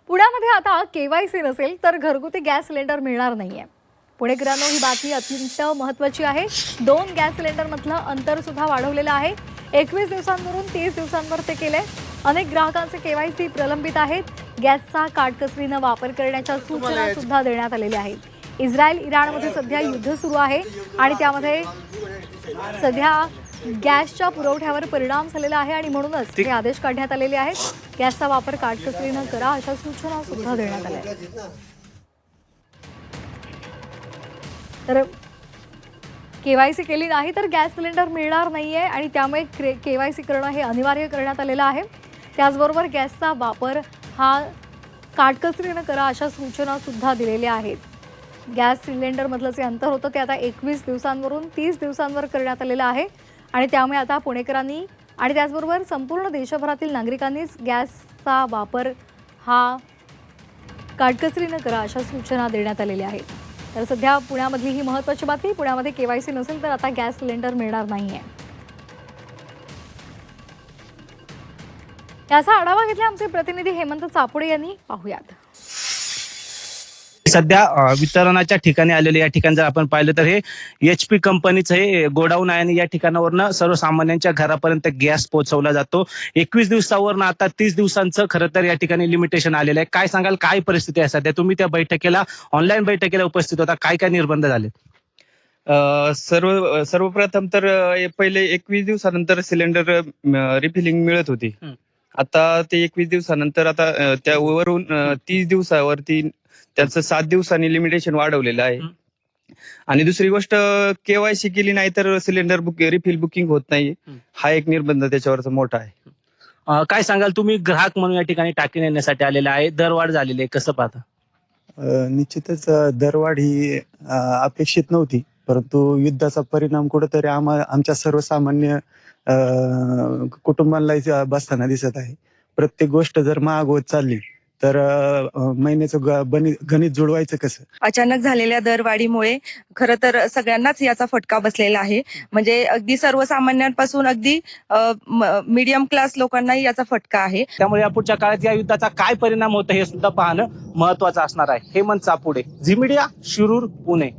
पुण्यामध्ये आता केवायसी नसेल तर घरगुती गॅस सिलेंडर मिळणार नाहीये. पुणेकरांनो, ही बातमी अत्यंत महत्त्वाची आहे. 2 गॅस सिलेंडरमधलं अंतर सुद्धा वाढवलेलं आहे. 21 दिवसांवरून 30 दिवसांवर ते केलंय. अनेक ग्राहकांचे केवायसी प्रलंबित आहेत. गॅसचा काटकसरीनं वापर करण्याच्या सूचना सुद्धा देण्यात आलेल्या आहेत. इस्रायल इराणमध्ये सध्या युद्ध सुरू आहे आणि त्यामध्ये सध्या गॅसच्या पुरवठ्यावर परिणाम झालेला आहे आणि म्हणूनच हे आदेश काढण्यात आलेले आहेत. गॅसचा वापर काटकसरीनं करा अशा सूचना सुद्धा देण्यात आल्या आहेत. तर केवायसी केली नाही तर गॅस सिलेंडर मिळणार नाहीये आणि त्यामुळे केवायसी करणं हे अनिवार्य करण्यात आलेलं आहे. त्याचबरोबर गॅसचा वापर हा काटकसरीनं करा अशा सूचना सुद्धा दिलेल्या आहेत. गॅस सिलेंडरमधलं जे अंतर होतं ते आता 21 दिवसांवरून 30 दिवसांवर करण्यात आलेलं आहे आणि त्यामुळे आता पुणेकरांनी आणि त्याचबरोबर संपूर्ण देशभरातील नागरिकांनीच गॅसचा वापर हा काटकसरीनं करा अशा सूचना देण्यात आलेल्या आहेत. तर सध्या पुण्यामधली ही महत्त्वाची बातमी. पुण्यामध्ये केवायसी नसेल तर आता गॅस सिलेंडर मिळणार नाहीये. याचा आढावा घेतला आमचे प्रतिनिधी हेमंत चापुडे यांनी. पाहूयात. सध्या वितरणाच्या ठिकाणी आलेले या ठिकाणी जर आपण पाहिलं तर हे HP कंपनीचं हे गोडाऊन आहे आणि या ठिकाणावरनं सर्वसामान्यांच्या घरापर्यंत गॅस पोहोचवला जातो. 21 दिवसावरनं आता 30 दिवसांचं खरं तर या ठिकाणी लिमिटेशन आलेलं आहे. काय सांगाल, काय परिस्थिती आहे सध्या? तुम्ही त्या बैठकीला ऑनलाईन बैठकीला उपस्थित होता, काय काय निर्बंध झाले? सर्वप्रथम तर पहिले 21 दिवसानंतर सिलेंडर रिफिलिंग मिळत होती. आता ते 21 दिवसानंतर आता त्यावरून 30 दिवसावरती त्याचं 7 दिवसांनी लिमिटेशन वाढवलेलं आहे. आणि दुसरी गोष्ट, केवायसी केली नाही तर सिलेंडर रिफिल बुकिंग होत नाही. हा एक निर्बंध त्याच्यावरचा मोठा आहे. काय सांगाल, तुम्ही ग्राहक म्हणून या ठिकाणी टाकी नेण्यासाठी आलेला आहे, दरवाढ झालेली आहे, कसं पाहता? निश्चितच दरवाढ ही अपेक्षित नव्हती, परंतु युद्धाचा परिणाम कुठेतरी आमच्या सर्वसामान्य कुटुंबांना बसताना दिसत आहे. प्रत्येक गोष्ट जर महाग होत चालली तर महिन्याचं गणित जुळवायचं कसं? अचानक झालेल्या दरवाढीमुळे खरं तर सगळ्यांनाच याचा फटका बसलेला आहे. म्हणजे अगदी सर्वसामान्यांपासून अगदी मीडियम क्लास लोकांनाही याचा फटका आहे. त्यामुळे यापुढच्या काळात या युद्धाचा काय परिणाम होतो हे सुद्धा पाहणं महत्वाचं असणार आहे. हेमंत चापुडे, झी मीडिया, शिरूर, पुणे.